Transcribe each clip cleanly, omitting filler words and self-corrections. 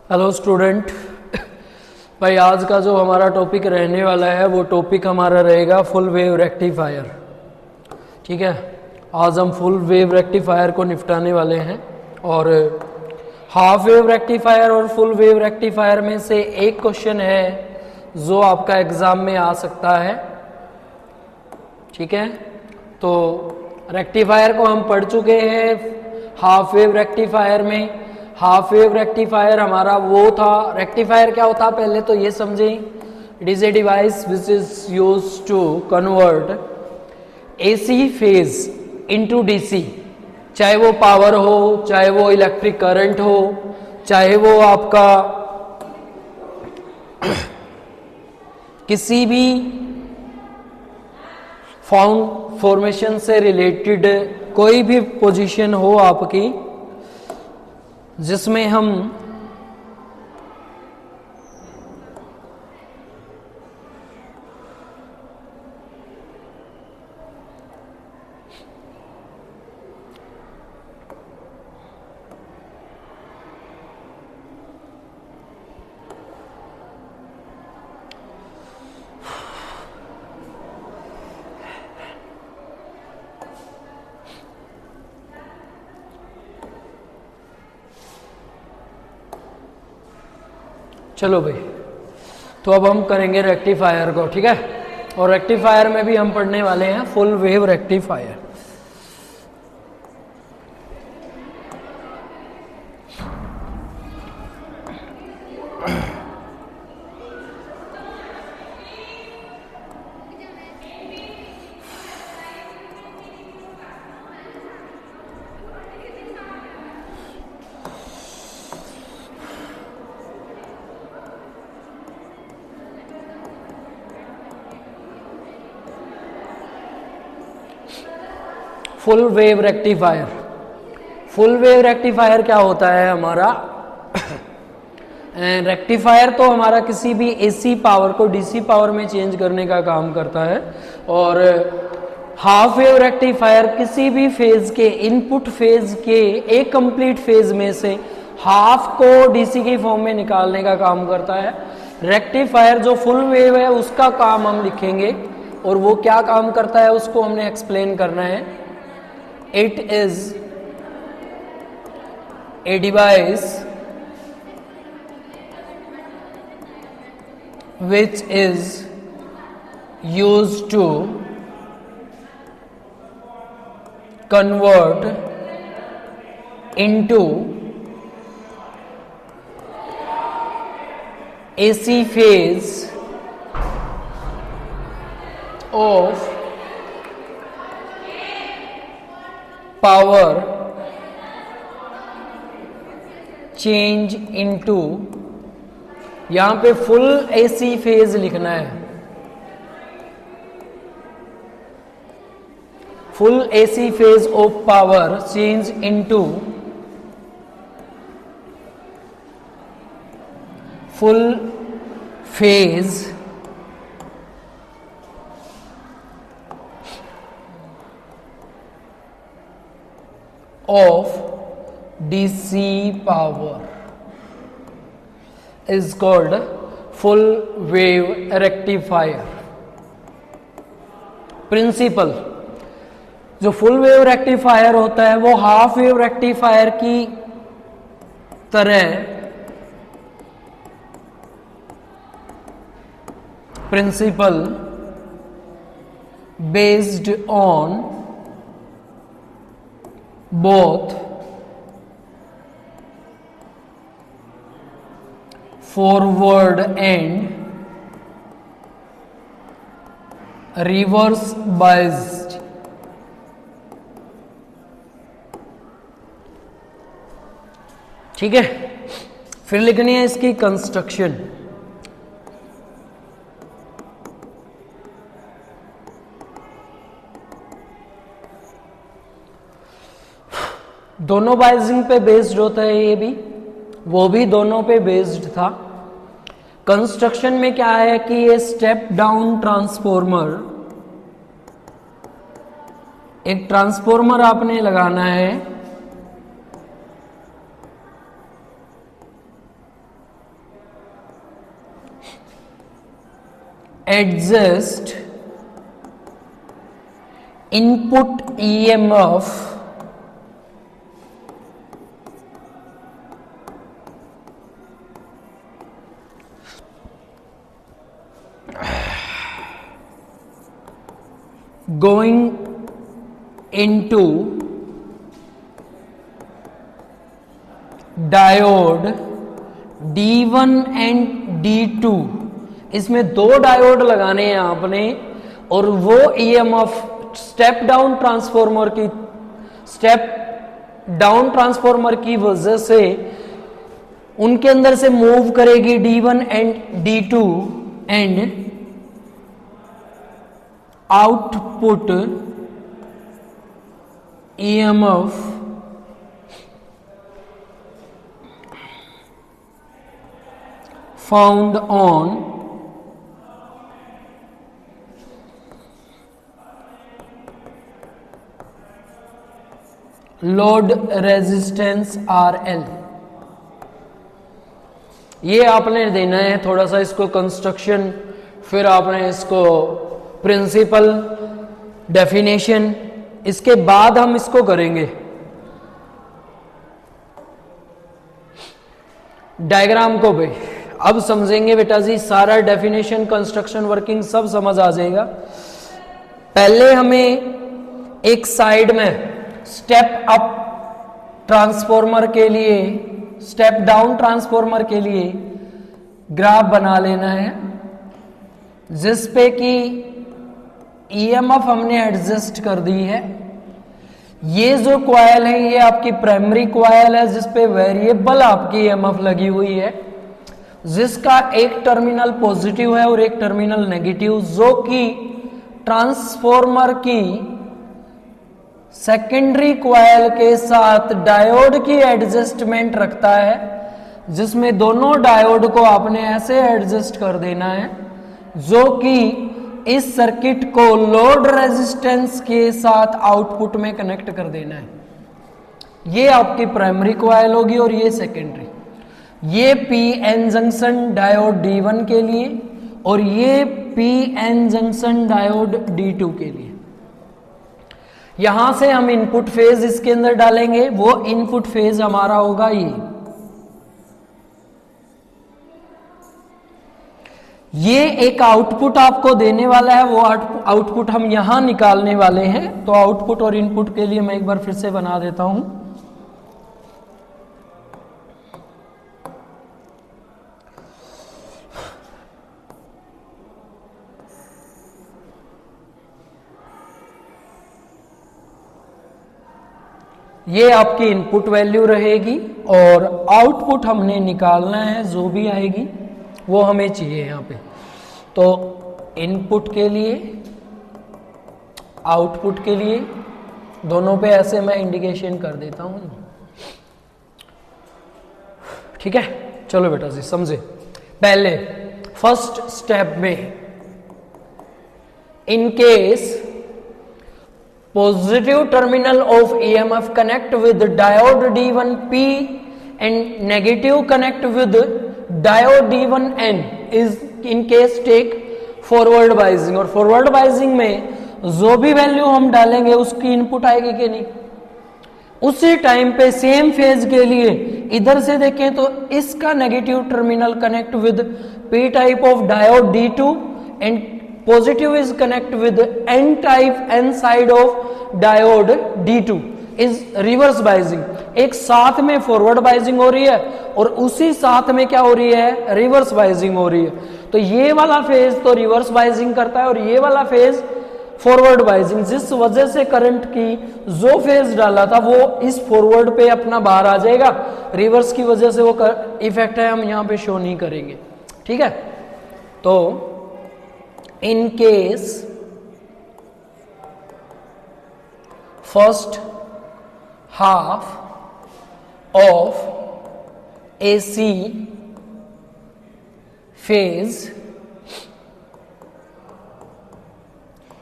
Hello student. भाई आज का जो हमारा टॉपिक रहने वाला है वो टॉपिक हमारा रहेगा फुल वेव रेक्टिफायर। ठीक है, आज हम फुल वेव रेक्टिफायर को निपटाने वाले हैं और हाफ वेव रेक्टिफायर और फुल वेव रेक्टिफायर में से एक क्वेश्चन है जो आपका एग्जाम में आ सकता है। ठीक है, तो रेक्टिफायर को हम पढ़ चुके हैं। हाफ वेव रेक्टिफायर में हाफ वेव रेक्टिफायर हमारा वो था। रेक्टिफायर क्या होता पहले तो ये समझें। It is a device which is use to convert AC phase into DC, चाहे वो पावर हो, चाहे वो इलेक्ट्रिक करंट हो, चाहे वो आपका किसी भी फॉर्मेशन से रिलेटेड कोई भी पोजीशन हो आपकी जिसमें हम चलो भाई, तो अब हम करेंगे रेक्टिफायर को। ठीक है, और रेक्टिफायर में भी हम पढ़ने वाले हैं full wave rectifier. Full wave rectifier, full wave rectifier क्या होता है हमारा? रेक्टिफायर तो हमारा किसी भी एसी पावर को डीसी पावर में चेंज करने का काम करता है, और हाफ वेव रेक्टिफायर किसी भी फेज के इनपुट फेज के एक कंप्लीट फेज में से हाफ को डीसी की फॉर्म में निकालने का काम करता है। रेक्टिफायर जो फुल वेव है उसका काम हम लिखेंगे, और वो क्या काम करता है उसको हमने एक्सप्लेन करना है। It is a device which is used to convert into AC phase of power change into, यहां पे फुल एसी फेज लिखना है। Full AC phase of power change into full phase of DC power is called full wave rectifier। Principle, जो full wave rectifier होता है वो half wave rectifier की तरह principle based on both forward and reverse biased। ठीक है, फिर लिखनी है इसकी कंस्ट्रक्शन। दोनों बाइजिंग पे बेस्ड होता है, ये भी वो भी दोनों पे बेस्ड था। कंस्ट्रक्शन में क्या है कि ये स्टेप डाउन ट्रांसफॉर्मर, एक ट्रांसफॉर्मर आपने लगाना है adjust input EMF going into diode D1 and D2, इसमें दो डायोड लगाने हैं आपने, और वो EMF स्टेप डाउन ट्रांसफॉर्मर की वजह से उनके अंदर से मूव करेगी D1 and D2 and output EMF found on load resistance RL, ये आपने देना है थोड़ा सा इसको कंस्ट्रक्शन, फिर आपने इसको प्रिंसिपल, डेफिनेशन, इसके बाद हम इसको करेंगे डायग्राम को भी। अब समझेंगे बेटा जी, सारा डेफिनेशन, कंस्ट्रक्शन, वर्किंग सब समझ आ जाएगा। पहले हमें एक साइड में स्टेप अप ट्रांसफॉर्मर के लिए, स्टेप डाउन ट्रांसफॉर्मर के लिए ग्राफ बना लेना है, जिस पे कि EMF हमने एडजस्ट कर दी है। ये जो कॉइल है ये आपकी प्राइमरी कॉइल है, जिस पे वेरिएबल आपकी EMF लगी हुई है, जिसका एक टर्मिनल पॉजिटिव है और एक टर्मिनल नेगेटिव, जो कि ट्रांसफॉर्मर की सेकेंडरी कॉइल के साथ डायोड की एडजस्टमेंट रखता है, जिसमें दोनों डायोड को आपने ऐसे एडजस्ट कर देना है जो कि इस सर्किट को लोड रेजिस्टेंस के साथ आउटपुट में कनेक्ट कर देना है। ये आपकी प्राइमरी कॉइल होगी और ये सेकेंडरी। ये PN जंक्शन डायोड D1 के लिए और ये PN जंक्शन डायोड D2 के लिए। यहां से हम इनपुट फेज इसके अंदर डालेंगे, वो इनपुट फेज हमारा होगा ये एक आउटपुट आपको देने वाला है, वो आउटपुट हम यहां निकालने वाले हैं। तो आउटपुट और इनपुट के लिए मैं एक बार फिर से बना देता हूं। ये आपकी इनपुट वैल्यू रहेगी और आउटपुट हमने निकालना है, जो भी आएगी वो हमें चाहिए यहां पे। तो इनपुट के लिए, आउटपुट के लिए, दोनों पे ऐसे मैं इंडिकेशन कर देता हूं। ठीक है, चलो बेटा जी समझे। पहले फर्स्ट स्टेप में, in case positive terminal of EMF connect with diode D1P and negative connect with diode D1N is in case take forward biasing। और forward biasing में जो भी वैल्यू हम डालेंगे उसकी इनपुट आएगी कि नहीं, उसी टाइम पे सेम फेज के लिए इधर से देखें तो इसका negative terminal connect with P type of diode D2 and positive is connect with N type N side of diode D2 is reverse biasing। एक साथ में फॉरवर्ड बाइजिंग हो रही है और उसी साथ में क्या हो रही है, रिवर्स बाइजिंग हो रही है। तो ये वाला फेज तो रिवर्स बाइजिंग करता है और ये वाला फेज फॉरवर्ड बाइजिंग, जिस वजह से करंट की जो फेज डाला था वो इस फॉरवर्ड पे अपना बाहर आ जाएगा, रिवर्स की वजह से वो इफेक्ट है, हम यहां पे शो नहीं करेंगे। ठीक है, तो in case first half of AC phase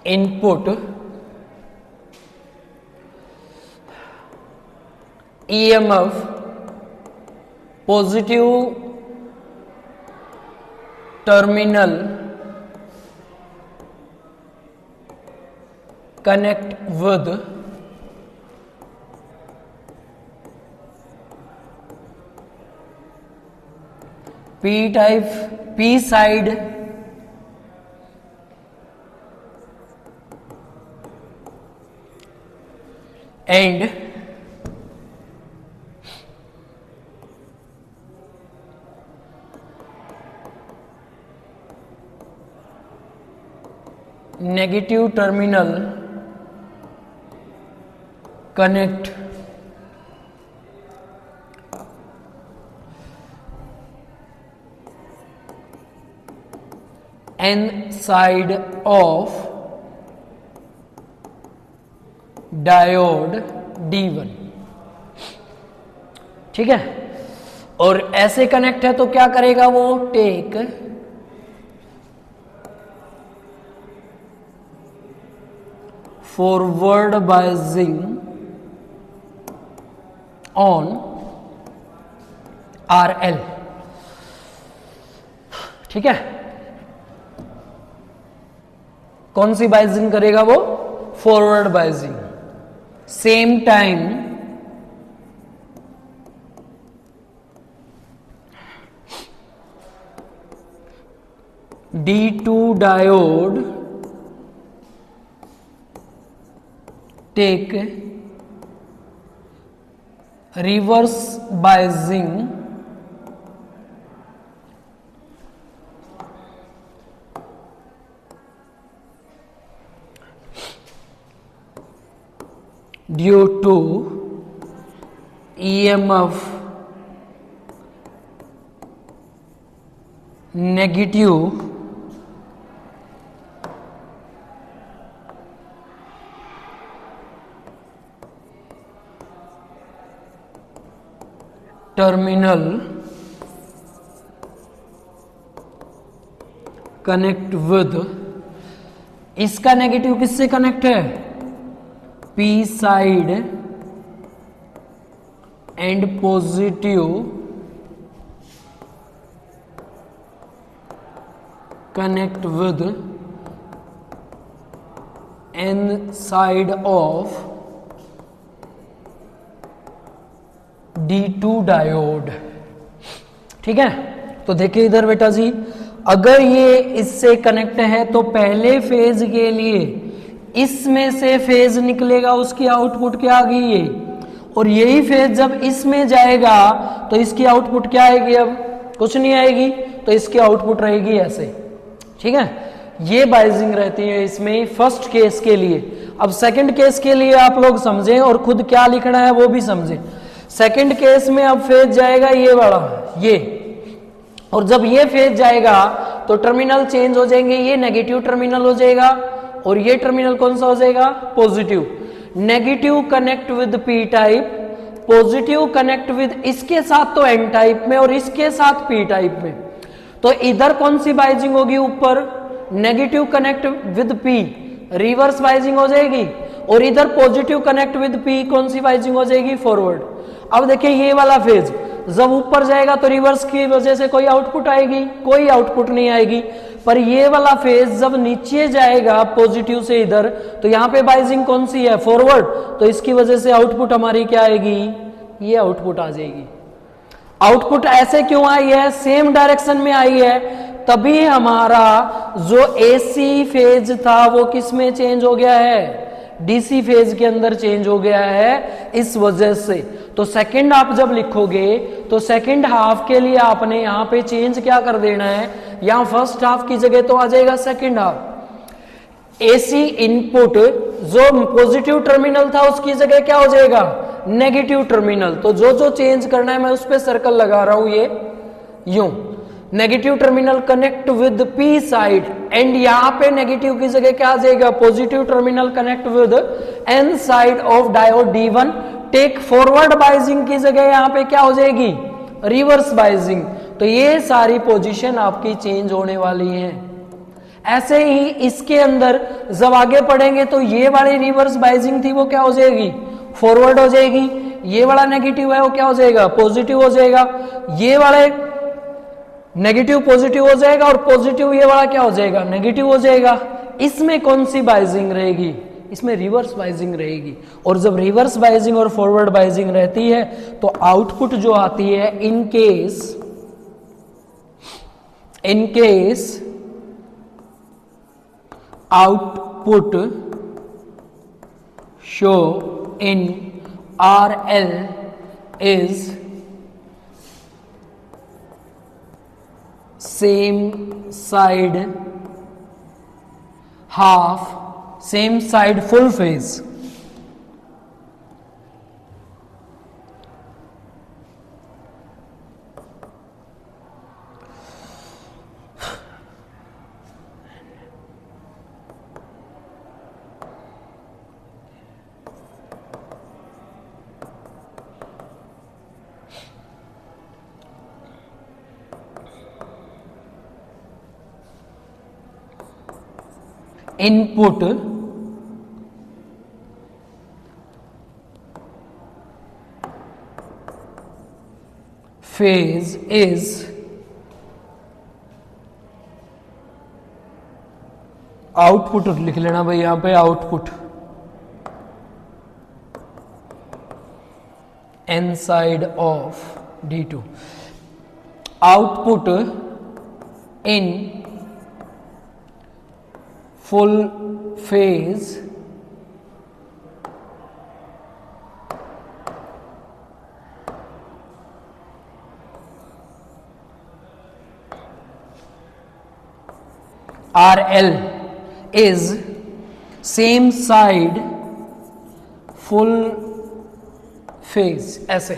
input EMF positive terminal connect with p type, p side and negative terminal connect n side of diode D1। ठीक है, और ऐसे कनेक्ट है तो क्या करेगा वो, take forward biasing on RL। ठीक है, कौन सी बायसिंग करेगा वो, forward biasing. Same time D2 diode take reverse biasing due to EMF negative terminal connect with, इसका नेगेटिव किससे कनेक्ट है, P side and positive connect with N side of D2 diode. ठीक है, तो देखिए इधर बेटा जी, अगर ये इससे कनेक्ट है तो पहले फेज के लिए इसमें से फेज निकलेगा, उसकी आउटपुट क्या आ गई ये, और यही फेज जब इसमें जाएगा तो इसकी आउटपुट क्या आएगी, अब कुछ नहीं आएगी, तो इसकी आउटपुट रहेगी ऐसे। ठीक है, ये बायसिंग रहती है इसमें फर्स्ट केस के लिए। अब सेकंड केस के लिए आप लोग समझें और खुद क्या लिखना है वो भी समझें। सेकंड केस में अब फेज जाएगा ये वाला, ये, और जब ये फेज जाएगा तो टर्मिनल चेंज हो जाएंगे, ये नेगेटिव टर्मिनल हो जाएगा और ये टर्मिनल कौन सा हो जाएगा, positive. Negative connect with P type, positive connect with इसके साथ तो एन टाइप में और इसके साथ पी टाइप में। तो इधर कौन सी बाइजिंग होगी, ऊपर negative connect with P, reverse biasing हो जाएगी, और इधर पॉजिटिव कनेक्ट विद पी कौन सी बाइजिंग हो जाएगी, फॉरवर्ड। अब देखिए ये वाला फेज जब ऊपर जाएगा तो रिवर्स की वजह से कोई आउटपुट आएगी, कोई आउटपुट नहीं आएगी, पर ये वाला फेज जब नीचे जाएगा पॉजिटिव से इधर, तो यहाँ पे बाइजिंग कौन सी है, फॉरवर्ड, तो इसकी वजह से आउटपुट हमारी क्या आएगी, ये आउटपुट आ जाएगी। आउटपुट ऐसे क्यों आई है, सेम डायरेक्शन में आई है, तभी हमारा जो एसी फेज था वो किस में चेंज हो गया है, डीसी फेज के अंदर चेंज हो गया है, इस वजह से। तो सेकंड आप जब लिखोगे तो सेकंड हाफ के लिए आपने यहाँ पे चेंज क्या कर देना है, यहाँ फर्स्ट हाफ की जगह तो आ जाएगा सेकंड हाफ। एसी इनपुट जो पॉजिटिव टर्मिनल था उसकी जगह क्या हो जाएगा, नेगेटिव टर्मिनल। तो जो जो चेंज करना है मैं उस पर सर्कल लगा रहा हूं, ये यूं, negative terminal connect with P side, and यहां पे नेगेटिव की जगह क्या आ जाएगा, positive terminal connect with N side of diode D1, take forward biasing की जगह यहां पे क्या हो जाएगी, रिवर्स बाइजिंग। तो ये सारी पोजीशन आपकी चेंज होने वाली है। ऐसे ही इसके अंदर जब आगे पढ़ेंगे तो ये वाली रिवर्स बाइजिंग थी वो क्या हो जाएगी, फॉरवर्ड हो जाएगी। ये वाला नेगेटिव है वो क्या हो जाएगा, पॉजिटिव हो जाएगा। ये वाले नेगेटिव पॉजिटिव हो जाएगा और पॉजिटिव ये वाला क्या हो जाएगा, नेगेटिव हो जाएगा। इसमें कौन सी बाइजिंग रहेगी, इसमें रिवर्स बाइजिंग रहेगी, और जब रिवर्स बाइजिंग और फॉरवर्ड बाइजिंग रहती है तो आउटपुट जो आती है in case output show in RL is same side half, same side full phase. Input phase is output लिख लेना भाई यहां पे, output n side of D2, output in full phase RL is same side full phase, ऐसे,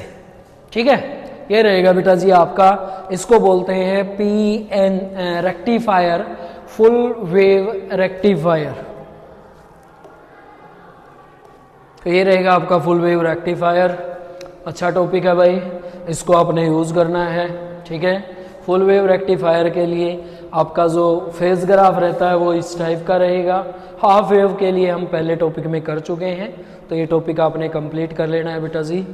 ठीक है। ये रहेगा बेटा जी आपका, इसको बोलते हैं PN rectifier, full wave rectifier. तो ये रहेगा आपका फुल वेव रेक्टिफायर। अच्छा टॉपिक है भाई, इसको आपने यूज करना है, ठीक है। फुल वेव रेक्टिफायर के लिए आपका जो फेज ग्राफ रहता है वो इस टाइप का रहेगा। हाफ वेव के लिए हम पहले टॉपिक में कर चुके हैं, तो ये टॉपिक आपने कंप्लीट कर लेना है बेटा जी।